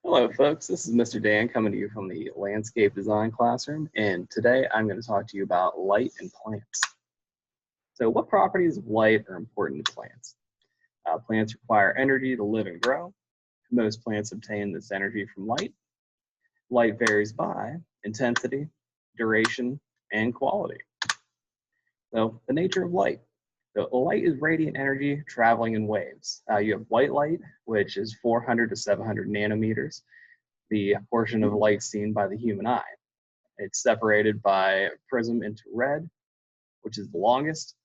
Hello, folks. This is Mr. Dan coming to you from the Landscape Design Classroom, and today I'm going to talk to you about light and plants. So, what properties of light are important to plants? Plants require energy to live and grow. Most plants obtain this energy from light. Light varies by intensity, duration, and quality. So, the nature of light. So, light is radiant energy traveling in waves. You have white light, which is 400 to 700 nanometers, the portion of light seen by the human eye. It's separated by a prism into red, which is the longest,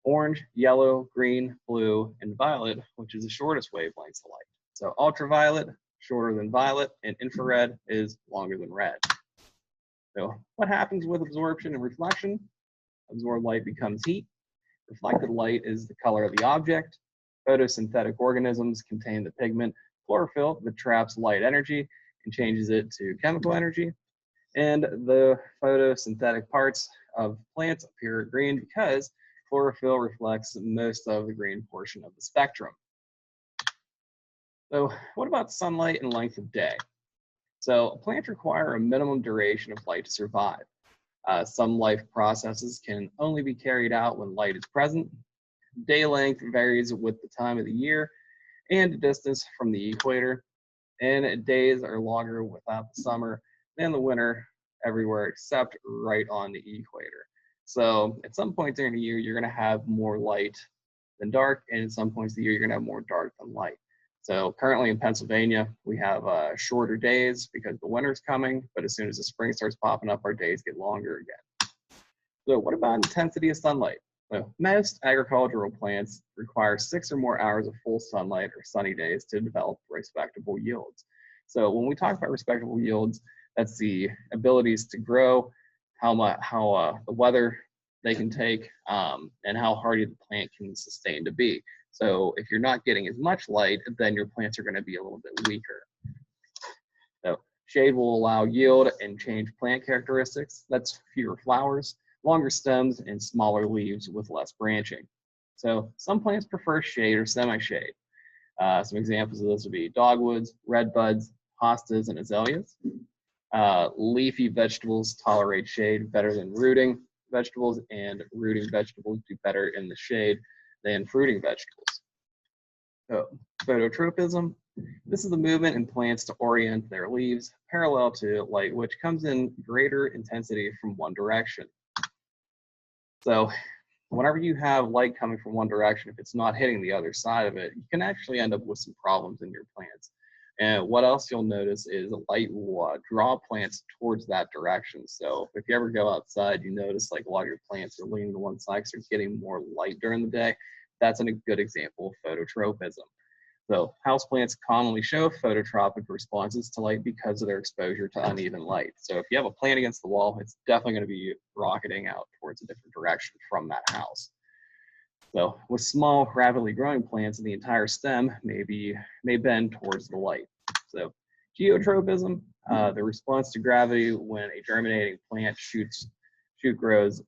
orange, yellow, green, blue, and violet, which is the shortest wavelengths of light. So ultraviolet, shorter than violet, and infrared is longer than red. So what happens with absorption and reflection? Absorbed light becomes heat. Reflected light is the color of the object. Photosynthetic organisms contain the pigment chlorophyll that traps light energy and changes it to chemical energy. And the photosynthetic parts of plants appear green because chlorophyll reflects most of the green portion of the spectrum. So what about sunlight and length of day? So plants require a minimum duration of light to survive. Some life processes can only be carried out when light is present. Day length varies with the time of the year and distance from the equator, and days are longer without the summer than the winter everywhere except right on the equator. So at some point during the year, you're going to have more light than dark, and at some points of the year, you're going to have more dark than light. So currently in Pennsylvania, we have shorter days because the winter's coming, but as soon as the spring starts popping up, our days get longer again. So what about intensity of sunlight? So most agricultural plants require 6 or more hours of full sunlight or sunny days to develop respectable yields. So when we talk about respectable yields, that's the abilities to grow, how the weather they can take, and how hardy the plant can sustain to be. So if you're not getting as much light, then your plants are going to be a little bit weaker. So shade will allow yield and change plant characteristics. That's fewer flowers, longer stems, and smaller leaves with less branching. So some plants prefer shade or semi-shade. Some examples of this would be dogwoods, redbuds, hostas, and azaleas. Leafy vegetables tolerate shade better than rooting vegetables, and rooting vegetables do better in the shade than fruiting vegetables. So, phototropism. This is the movement in plants to orient their leaves parallel to light, which comes in greater intensity from one direction. So whenever you have light coming from one direction, if it's not hitting the other side of it, you can actually end up with some problems in your plants. And what else you'll notice is light will draw plants towards that direction. So if you ever go outside, you notice like a lot of your plants are leaning to one side because they're getting more light during the day. That's a good example of phototropism. So houseplants commonly show phototropic responses to light because of their exposure to uneven light. So if you have a plant against the wall, it's definitely going to be rocketing out towards a different direction from that house. So with small, rapidly growing plants, the entire stem may bend towards the light. So geotropism, the response to gravity when a germinating plant shoot grows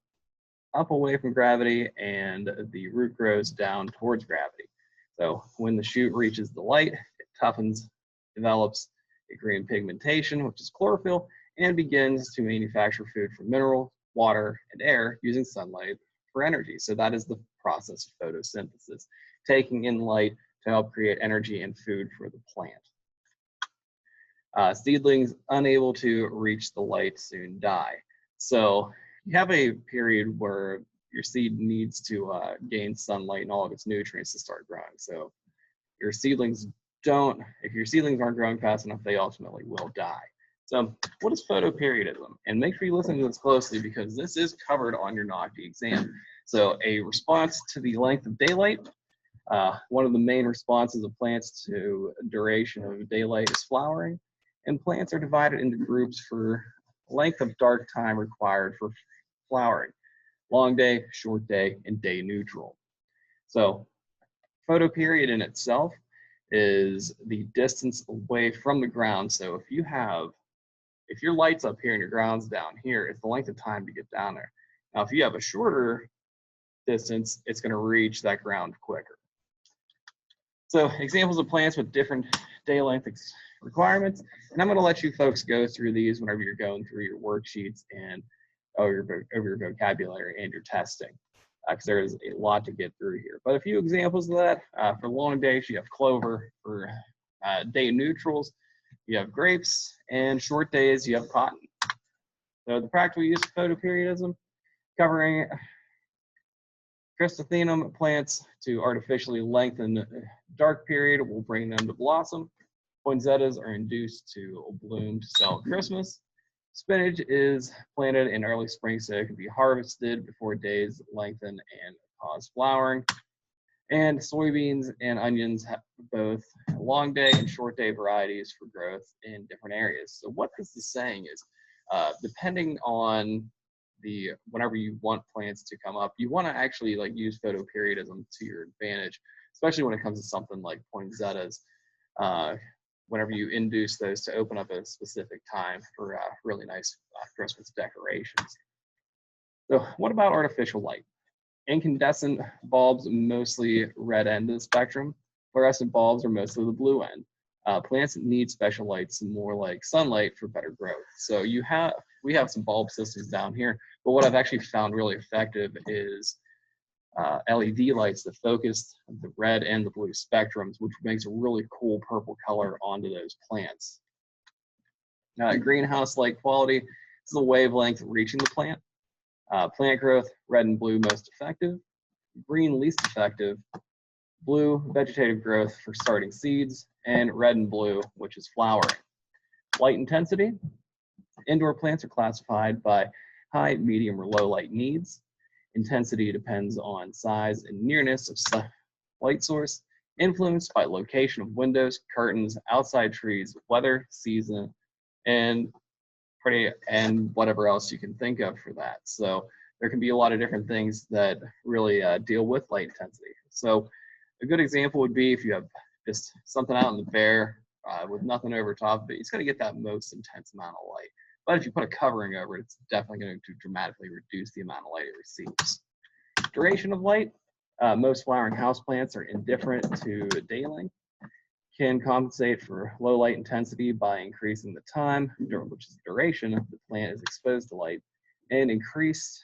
up away from gravity and the root grows down towards gravity. So when the shoot reaches the light, it toughens, develops a green pigmentation, which is chlorophyll, and begins to manufacture food from minerals, water, and air using sunlight for energy. So that is the process of photosynthesis, taking in light to help create energy and food for the plant. Seedlings unable to reach the light soon die. So you have a period where your seed needs to gain sunlight and all of its nutrients to start growing. So your seedlings if your seedlings aren't growing fast enough, they ultimately will die. So what is photoperiodism? And make sure you listen to this closely because this is covered on your NOCD exam. So a response to the length of daylight. One of the main responses of plants to duration of daylight is flowering. And plants are divided into groups for length of dark time required for flowering. Long day, short day, and day neutral. So photoperiod in itself is the distance away from the ground. So if your light's up here and your ground's down here, it's the length of time to get down there. Now, if you have a shorter distance, it's going to reach that ground quicker. So examples of plants with different day length requirements, and I'm going to let you folks go through these whenever you're going through your worksheets and over your vocabulary and your testing, because there is a lot to get through here. But a few examples of that, for long days, you have clover. For day neutrals, you have grapes, and short days, you have cotton. So the practical use of photoperiodism, covering Chrysanthemum plants to artificially lengthen dark period will bring them to blossom. Poinsettias are induced to bloom to sell at Christmas. Spinach is planted in early spring so it can be harvested before days lengthen and cause flowering. And soybeans and onions have both long day and short day varieties for growth in different areas. So what this is saying is, depending on whenever you want plants to come up, you want to actually like use photoperiodism to your advantage, especially when it comes to something like poinsettias. Whenever you induce those to open up at a specific time for really nice Christmas decorations. So what about artificial light? Incandescent bulbs mostly red end of the spectrum. Fluorescent bulbs are mostly the blue end. Plants need special lights, more like sunlight, for better growth. So we have some bulb systems down here, but what I've actually found really effective is LED lights that focus the red and the blue spectrums, which makes a really cool purple color onto those plants. Greenhouse light quality is the wavelength reaching the plant. Plant growth, red and blue most effective, green least effective, blue vegetative growth for starting seeds, and red and blue, which is flowering. Light intensity, indoor plants are classified by high, medium, or low light needs. Intensity depends on size and nearness of light source, influenced by location of windows, curtains, outside trees, weather, season, and whatever else you can think of for that. So there can be a lot of different things that really deal with light intensity. So a good example would be if you have just something out in the bare with nothing over top of it, it's going to get that most intense amount of light. But if you put a covering over it, it's definitely going to dramatically reduce the amount of light it receives. Duration of light. Most flowering houseplants are indifferent to day length, can compensate for low light intensity by increasing the time, which is the duration the plant is exposed to light, and increased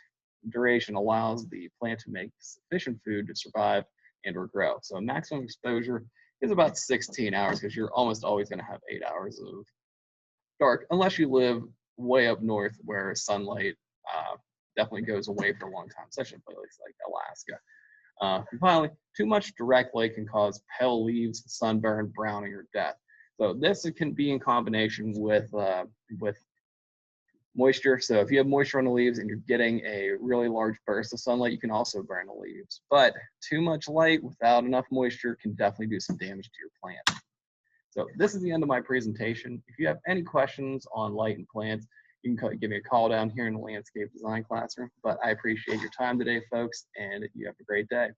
duration allows the plant to make sufficient food to survive and or grow. So maximum exposure is about 16 hours because you're almost always going to have 8 hours of dark, unless you live way up north where sunlight definitely goes away for a long time, such a place like Alaska. And finally, too much direct light can cause pale leaves, sunburn, browning, or death. So this can be in combination with moisture. So if you have moisture on the leaves and you're getting a really large burst of sunlight, you can also burn the leaves. But too much light without enough moisture can definitely do some damage to your plant. So this is the end of my presentation. If you have any questions on light and plants, you can give me a call down here in the landscape design classroom. But I appreciate your time today, folks, and you have a great day.